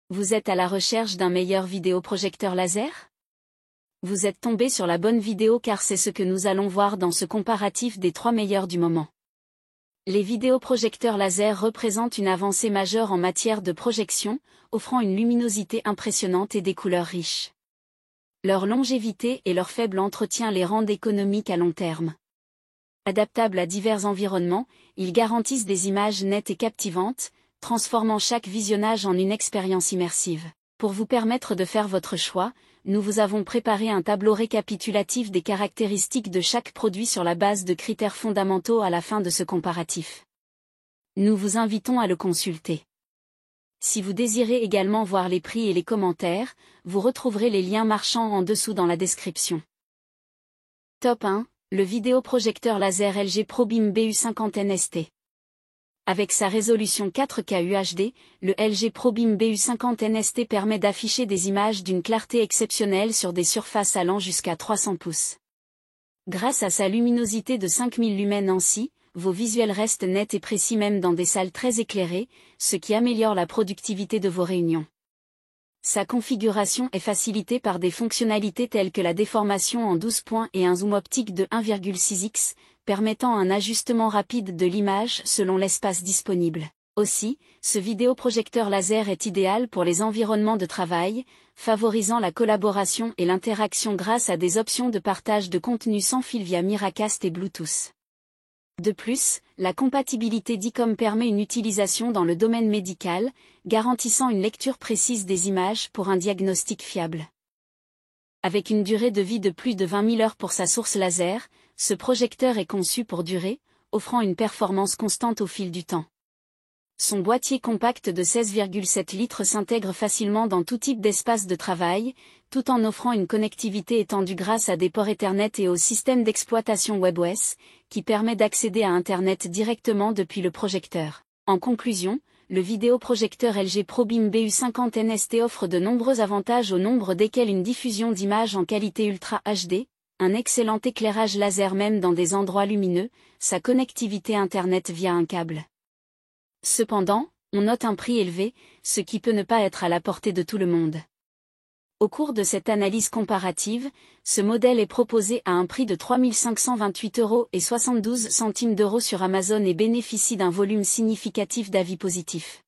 Vous êtes à la recherche d'un meilleur vidéoprojecteur laser? Vous êtes tombé sur la bonne vidéo car c'est ce que nous allons voir dans ce comparatif des 3 meilleurs du moment. Les vidéoprojecteurs laser représentent une avancée majeure en matière de projection, offrant une luminosité impressionnante et des couleurs riches. Leur longévité et leur faible entretien les rendent économiques à long terme. Adaptables à divers environnements, ils garantissent des images nettes et captivantes, transformant chaque visionnage en une expérience immersive. Pour vous permettre de faire votre choix, nous vous avons préparé un tableau récapitulatif des caractéristiques de chaque produit sur la base de critères fondamentaux à la fin de ce comparatif. Nous vous invitons à le consulter. Si vous désirez également voir les prix et les commentaires, vous retrouverez les liens marchands en dessous dans la description. Top 1, le vidéoprojecteur laser LG ProBeam BU50 ST. Avec sa résolution 4K UHD, le LG ProBeam BU50 ST permet d'afficher des images d'une clarté exceptionnelle sur des surfaces allant jusqu'à 300 pouces. Grâce à sa luminosité de 5000 lumens ANSI, vos visuels restent nets et précis même dans des salles très éclairées, ce qui améliore la productivité de vos réunions. Sa configuration est facilitée par des fonctionnalités telles que la déformation en 12 points et un zoom optique de 1,6x, permettant un ajustement rapide de l'image selon l'espace disponible. Aussi, ce vidéoprojecteur laser est idéal pour les environnements de travail, favorisant la collaboration et l'interaction grâce à des options de partage de contenu sans fil via Miracast et Bluetooth. De plus, la compatibilité DICOM permet une utilisation dans le domaine médical, garantissant une lecture précise des images pour un diagnostic fiable. Avec une durée de vie de plus de 20 000 heures pour sa source laser, ce projecteur est conçu pour durer, offrant une performance constante au fil du temps. Son boîtier compact de 16,7 litres s'intègre facilement dans tout type d'espace de travail, tout en offrant une connectivité étendue grâce à des ports Ethernet et au système d'exploitation WebOS, qui permet d'accéder à Internet directement depuis le projecteur. En conclusion, le vidéoprojecteur LG ProBeam BU50 ST offre de nombreux avantages au nombre desquels une diffusion d'images en qualité Ultra HD, un excellent éclairage laser même dans des endroits lumineux, sa connectivité Internet via un câble. Cependant, on note un prix élevé, ce qui peut ne pas être à la portée de tout le monde. Au cours de cette analyse comparative, ce modèle est proposé à un prix de 3 528,72 € sur Amazon et bénéficie d'un volume significatif d'avis positifs.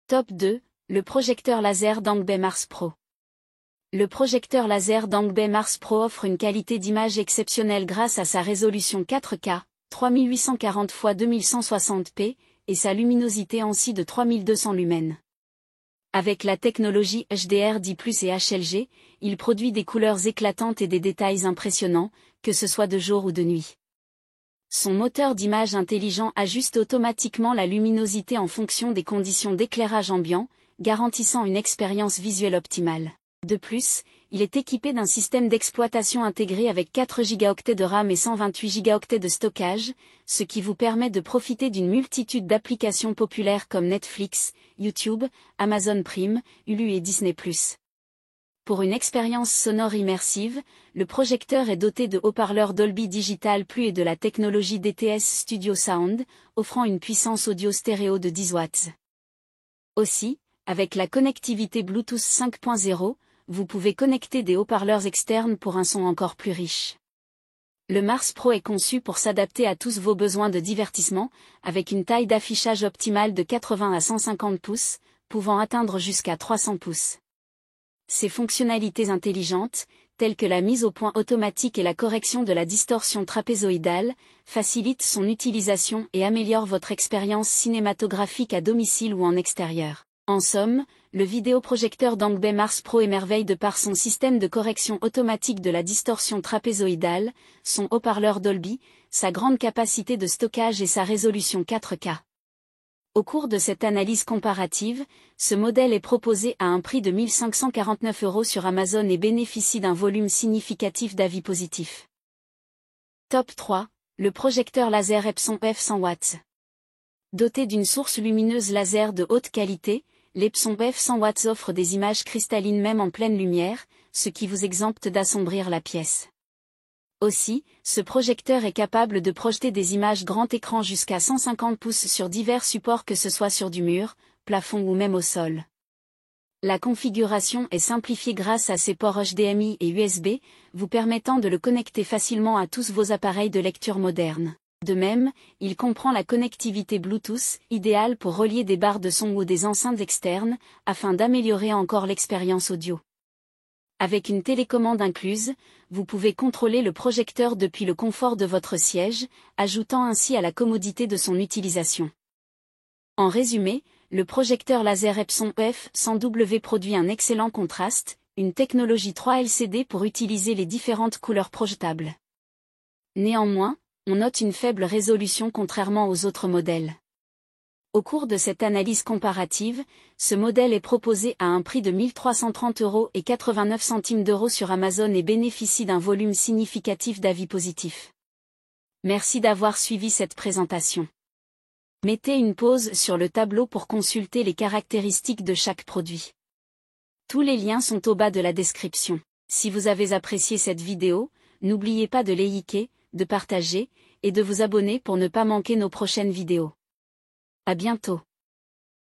Top 2, le projecteur laser Dangbei Mars Pro. Le projecteur laser Dangbei Mars Pro offre une qualité d'image exceptionnelle grâce à sa résolution 4K, 3840 x 2160p, et sa luminosité ANSI de 3200 lumens. Avec la technologie HDR10+ et HLG, il produit des couleurs éclatantes et des détails impressionnants, que ce soit de jour ou de nuit. Son moteur d'image intelligent ajuste automatiquement la luminosité en fonction des conditions d'éclairage ambiant, garantissant une expérience visuelle optimale. De plus, il est équipé d'un système d'exploitation intégré avec 4 Go de RAM et 128 Go de stockage, ce qui vous permet de profiter d'une multitude d'applications populaires comme Netflix, YouTube, Amazon Prime, Hulu et Disney+. Pour une expérience sonore immersive, le projecteur est doté de haut-parleurs Dolby Digital Plus et de la technologie DTS Studio Sound, offrant une puissance audio stéréo de 10 watts. Aussi, avec la connectivité Bluetooth 5.0, vous pouvez connecter des haut-parleurs externes pour un son encore plus riche. Le Mars Pro est conçu pour s'adapter à tous vos besoins de divertissement, avec une taille d'affichage optimale de 80 à 150 pouces, pouvant atteindre jusqu'à 300 pouces. Ses fonctionnalités intelligentes, telles que la mise au point automatique et la correction de la distorsion trapézoïdale, facilitent son utilisation et améliorent votre expérience cinématographique à domicile ou en extérieur. En somme, le vidéoprojecteur Dangbei Mars Pro émerveille de par son système de correction automatique de la distorsion trapézoïdale, son haut-parleur Dolby, sa grande capacité de stockage et sa résolution 4K. Au cours de cette analyse comparative, ce modèle est proposé à un prix de 1 549 € sur Amazon et bénéficie d'un volume significatif d'avis positifs. Top 3, le projecteur laser Epson F100 W. Doté d'une source lumineuse laser de haute qualité, l'Epson F100 W offre des images cristallines même en pleine lumière, ce qui vous exempte d'assombrir la pièce. Aussi, ce projecteur est capable de projeter des images grand écran jusqu'à 150 pouces sur divers supports que ce soit sur du mur, plafond ou même au sol. La configuration est simplifiée grâce à ses ports HDMI et USB, vous permettant de le connecter facilement à tous vos appareils de lecture modernes. De même, il comprend la connectivité Bluetooth, idéale pour relier des barres de son ou des enceintes externes, afin d'améliorer encore l'expérience audio. Avec une télécommande incluse, vous pouvez contrôler le projecteur depuis le confort de votre siège, ajoutant ainsi à la commodité de son utilisation. En résumé, le projecteur laser Epson EF100W produit un excellent contraste, une technologie 3 LCD pour utiliser les différentes couleurs projetables. Néanmoins, on note une faible résolution contrairement aux autres modèles. Au cours de cette analyse comparative, ce modèle est proposé à un prix de 1 330,89 € sur Amazon et bénéficie d'un volume significatif d'avis positifs. Merci d'avoir suivi cette présentation. Mettez une pause sur le tableau pour consulter les caractéristiques de chaque produit. Tous les liens sont au bas de la description. Si vous avez apprécié cette vidéo, n'oubliez pas de liker, de partager, et de vous abonner pour ne pas manquer nos prochaines vidéos. À bientôt.